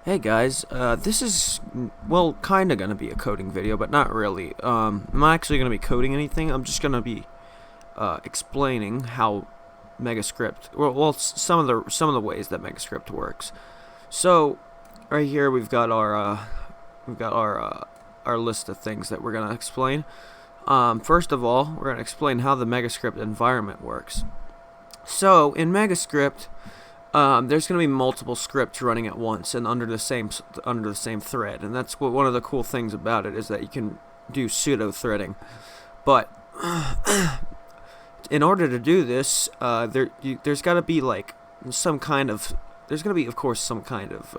Hey guys, this is, well, kinda gonna be a coding video, but not really. I'm not actually gonna be coding anything. I'm just gonna be explaining how MegaScript, some of the ways that MegaScript works. So, right here we've got our list of things that we're gonna explain. First of all, we're gonna explain how the MegaScript environment works. So, in MegaScript, there's going to be multiple scripts running at once and under the same thread, and that's one of the cool things about it is that you can do pseudo threading. But in order to do this, there's got to be like there's going to be, of course, some kind of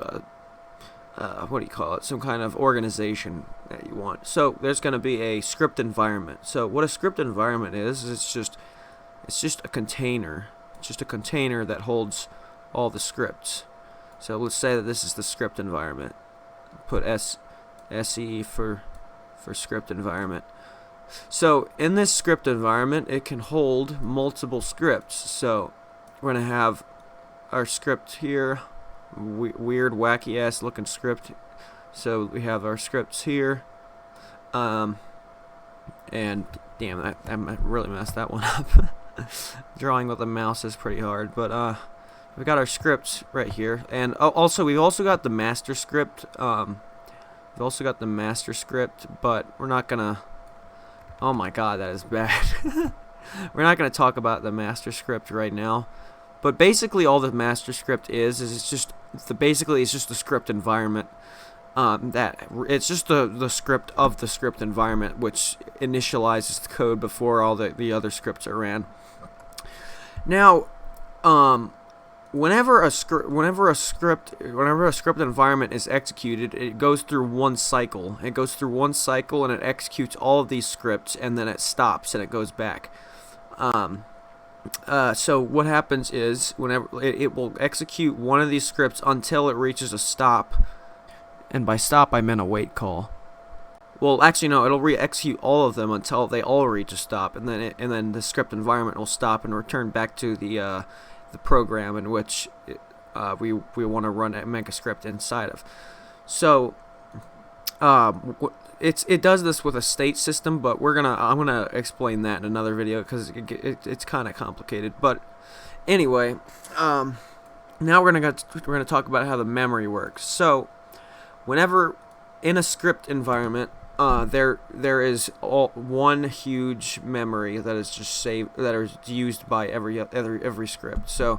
what do you call it? Some kind of organization that you want. So there's going to be a script environment. So what a script environment is it's just a container. It's just a container that holds all the scripts. So let's say that this is the script environment. Put SE for script environment. So in this script environment, it can hold multiple scripts. So we're gonna have our script here, weird, wacky ass looking script. So we have our scripts here, and damn, I really messed that one up. Drawing with a mouse is pretty hard, but we've got our scripts right here, and we've also got the master script. But we're not gonna. Oh my god, that is bad. We're not gonna talk about the master script right now. But basically, all the master script is it's just the script environment. That it's just the script of the script environment, which initializes the code before all the other scripts are ran. Now, whenever a script environment is executed, it goes through one cycle. It goes through one cycle and it executes all of these scripts, and then it stops and it goes back. So what happens is whenever it will execute one of these scripts until it reaches a stop, and by stop I meant a wait call. Well, actually no, it'll re-execute all of them until they all reach a stop, and then the script environment will stop and return back to the program in which we want to run a MegaScript inside of. So it does this with a state system, but I'm gonna explain that in another video because it's kind of complicated. But anyway, now we're gonna talk about how the memory works. So whenever in a script environment, there is one huge memory that is just saved, that is used by every script. So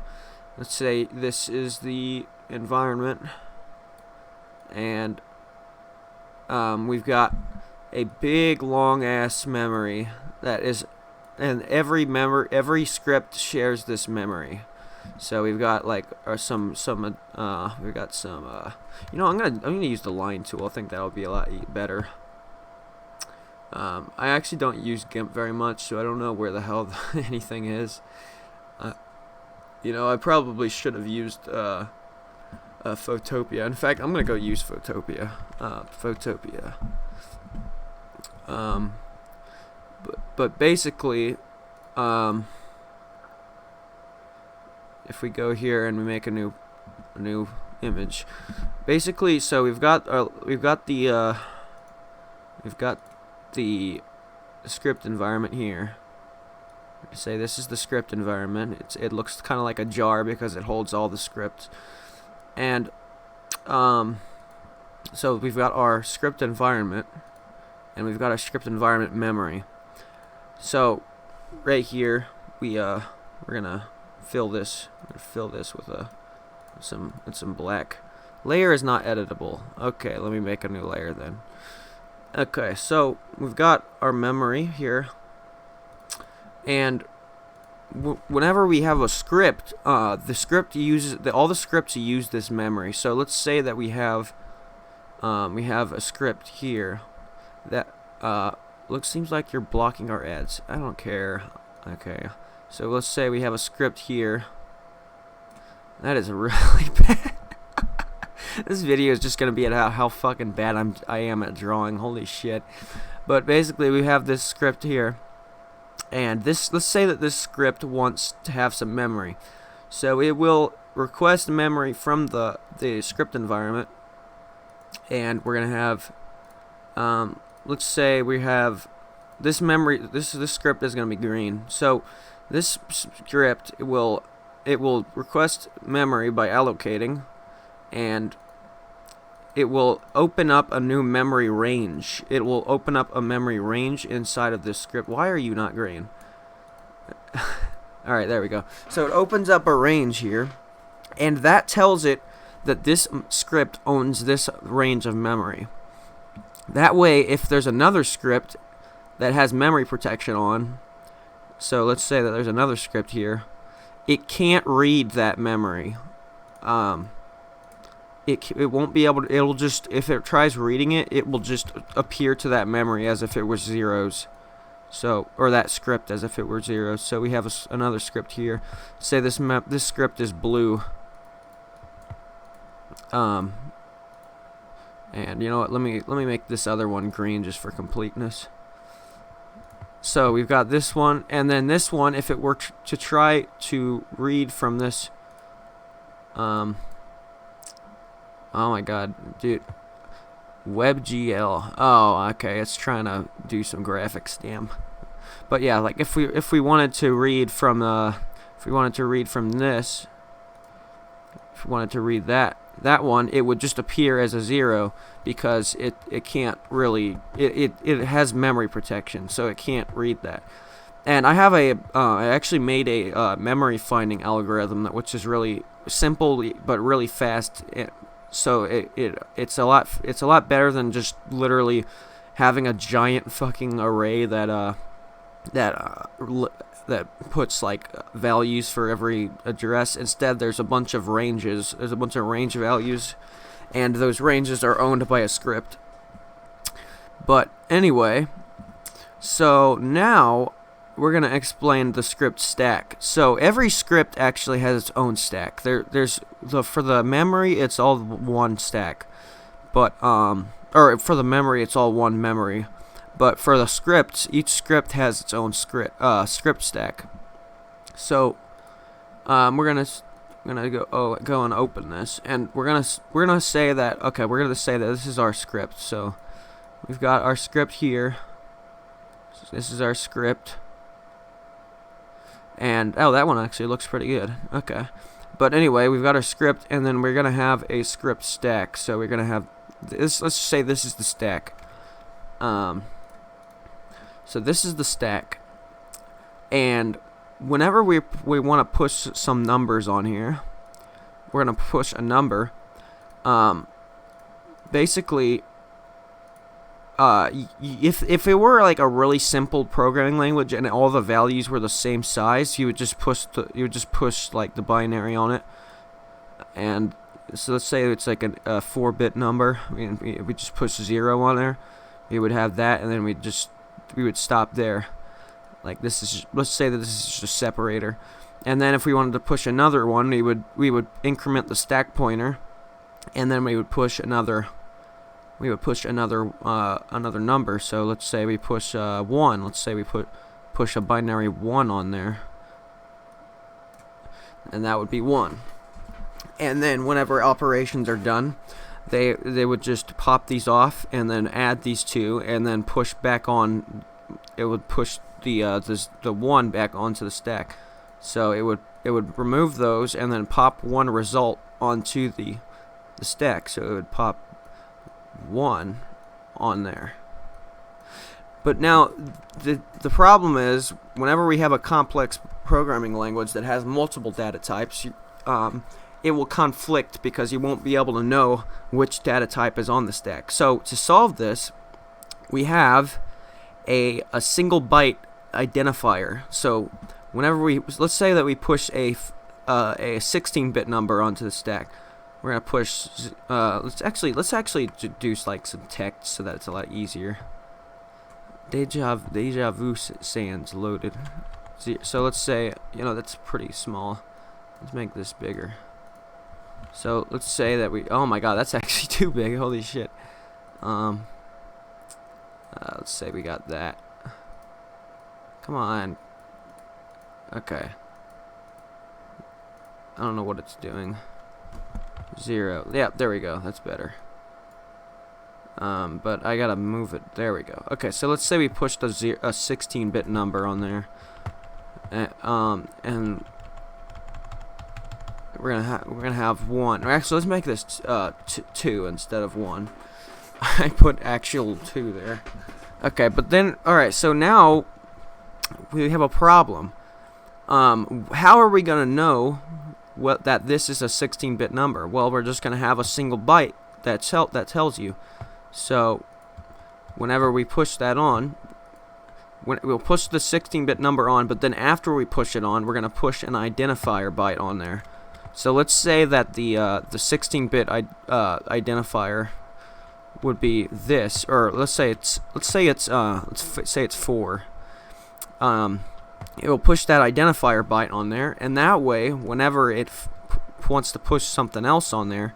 let's say this is the environment, and we've got a big long ass memory that is, and every script shares this memory. So we've got like I'm gonna use the line tool. I think that'll be a lot better. I actually don't use GIMP very much, so I don't know where the hell anything is. I probably should have used Photopia. In fact, I'm gonna go use Photopia. But basically, if we go here and we make a new image, basically, so we've got the script environment here. Say this is the script environment. It looks kind of like a jar because it holds all the scripts, and so we've got our script environment, and we've got our script environment memory. So right here we're gonna fill this with some black. Layer is not editable. Okay, let me make a new layer then. Okay, so we've got our memory here, and whenever we have a script, all the scripts use this memory. So let's say that we have a script here that seems like you're blocking our ads. I don't care. Okay, so let's say we have a script here. That is really bad. This video is just gonna be at how fucking bad I am at drawing. Holy shit! But basically, we have this script here, and let's say that this script wants to have some memory, so it will request memory from the script environment, and we're gonna have, let's say we have this memory. This script is gonna be green. So this script will request memory by allocating, and it will open up a new memory range. It will open up a memory range inside of this script. Why are you not green? Alright, there we go. So it opens up a range here, and that tells it that this script owns this range of memory. That way, if there's another script that has memory protection on, so let's say that there's another script here, it can't read that memory. It won't be able to, it'll just, if it tries reading it, it will just appear to that memory as if it was zeros. So, or that script as if it were zeros. So we have another script here. Say this script is blue. And you know what? Let me make this other one green just for completeness. So we've got this one, and then this one. If it were to try to read from this, oh my god, dude. WebGL. Oh, okay. It's trying to do some graphics, damn. But yeah, like if we wanted to read from this, if we wanted to read that one, it would just appear as a 0 because it can't really, it has memory protection, so it can't read that. And I have I actually made a memory finding algorithm which is really simple but really fast. So it's a lot better than just literally having a giant fucking array that puts like values for every address. Instead, there's a bunch of ranges. There's a bunch of range values, and those ranges are owned by a script. But anyway, so now we're gonna explain the script stack. So every script actually has its own stack. For the memory, it's all one stack, but or for the memory, it's all one memory. But for the scripts, each script has its own script stack. So we're gonna go and open this, and we're gonna say that this is our script. So we've got our script here. So this is our script. And, oh, that one actually looks pretty good. Okay. But anyway, we've got our script, and then we're going to have a script stack. So we're going to have this. Let's say this is the stack. So this is the stack. And whenever we want to push some numbers on here, we're going to push a number. Basically, if it were like a really simple programming language and all the values were the same size, you would just push like the binary on it. And so let's say it's like a 4-bit number. We just push 0 on there. We would have that, and then we would stop there. Like this is, let's say that this is just a separator. And then if we wanted to push another one, we would increment the stack pointer, and then we would push another. Another number. So let's say we push 1. Let's say we push a binary 1 on there, and that would be 1. And then whenever operations are done, they would just pop these off and then add these two, and then push back on. It would push the 1 back onto the stack. So it would remove those and then pop one result onto the stack. So it would pop 1 on there. But now the problem is, whenever we have a complex programming language that has multiple data types, it will conflict because you won't be able to know which data type is on the stack. So to solve this, we have a single byte identifier. So whenever let's say that we push a 16-bit number onto the stack, we're gonna push. Let's actually do like some text so that it's a lot easier. Deja vu sands loaded. So let's say, that's pretty small. Let's make this bigger. So let's say that oh my god, that's actually too big. Holy shit. Let's say we got that. Come on. Okay. I don't know what it's doing. 0. Yeah, there we go. That's better. but I gotta move it. There we go. Okay, so let's say we pushed a 16-bit number on there, and we're gonna have 1. Or actually, let's make this 2 instead of 1. I put actual 2 there. Okay, but then alright, so now we have a problem. How are we gonna know that this is a 16-bit number? Well, we're just gonna have a single byte that tells you. So whenever we push that on, we'll push the 16-bit number on, but then after we push it on, we're gonna push an identifier byte on there. So let's say that the 16-bit identifier would be this, or let's say it's 4. It will push that identifier byte on there, and that way, whenever it wants to push something else on there,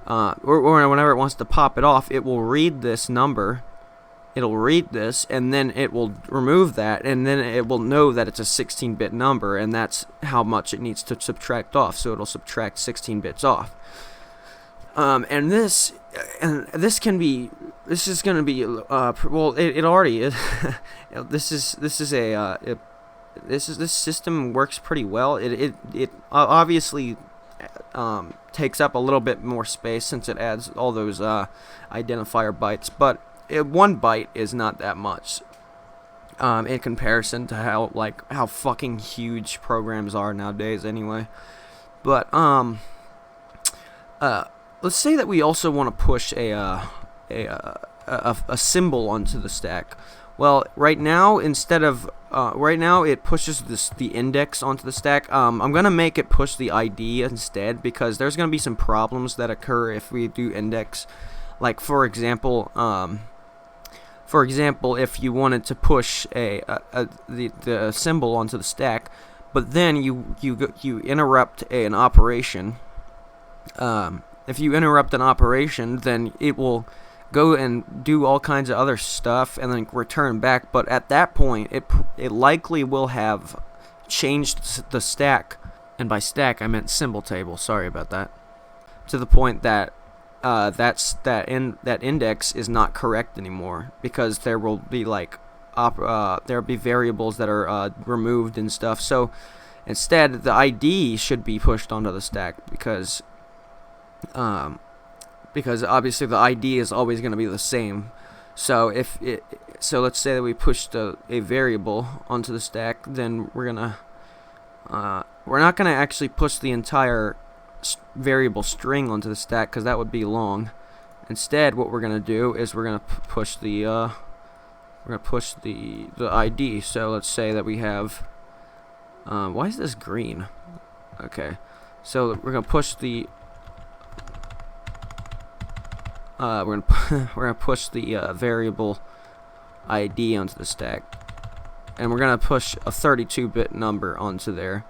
or whenever it wants to pop it off, it will read this number. It'll read this, and then it will remove that, and then it will know that it's a 16-bit number, and that's how much it needs to subtract off. So it'll subtract 16 bits off. And this is gonna be well, it already is. This system works pretty well. It obviously takes up a little bit more space since it adds all those identifier bytes, but 1 byte is not that much in comparison to how fucking huge programs are nowadays anyway. But let's say that we also want to push a symbol onto the stack. Well, right now it pushes the index onto the stack. I'm gonna make it push the ID instead, because there's gonna be some problems that occur if we do index. Like for example, if you wanted to push the symbol onto the stack, but then you interrupt an operation. If you interrupt an operation, then it will go and do all kinds of other stuff and then return back. But at that point, it likely will have changed the stack, and by stack I meant symbol table. Sorry about that. To the point that that index is not correct anymore, because there will be there'll be variables that are removed and stuff. So instead, the ID should be pushed onto the stack, because obviously the ID is always going to be the same. So let's say that we pushed a variable onto the stack, then we're not gonna actually push the entire variable string onto the stack, because that would be long. Instead, what we're gonna do is we're gonna push the ID. So let's say that we have why is this green? Okay, so we're gonna push the we're gonna push the variable ID onto the stack, and we're gonna push a 32-bit number onto there,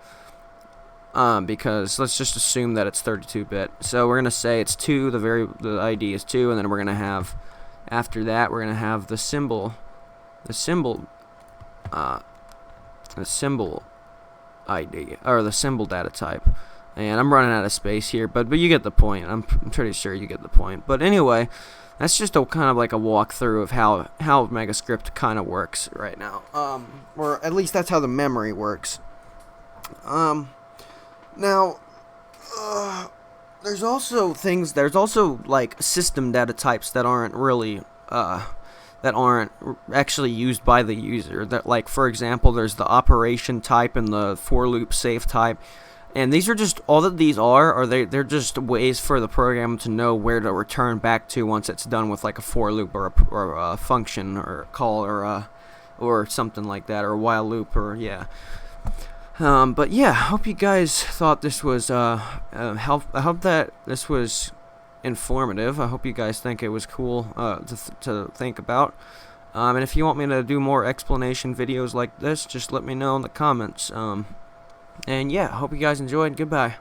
because let's just assume that it's 32-bit. So we're gonna say it's 2. The ID is 2, and then we're gonna have, after that, we're gonna have the symbol ID, or the symbol data type. And I'm running out of space here, but you get the point. I'm pretty sure you get the point. But anyway, that's just a kind of like a walkthrough of how MegaScript kind of works right now. Or at least that's how the memory works. Now, there's also like system data types that aren't really actually used by the user. That, like, for example, there's the operation type and the for loop safe type. And these are just, all that these are they're just ways for the program to know where to return back to once it's done with like a for loop or a function or a call or something like that, or a while loop, or yeah. But yeah, I hope you guys thought this was I hope that this was informative. I hope you guys think it was cool to think about. And if you want me to do more explanation videos like this, just let me know in the comments. And yeah, hope you guys enjoyed. Goodbye.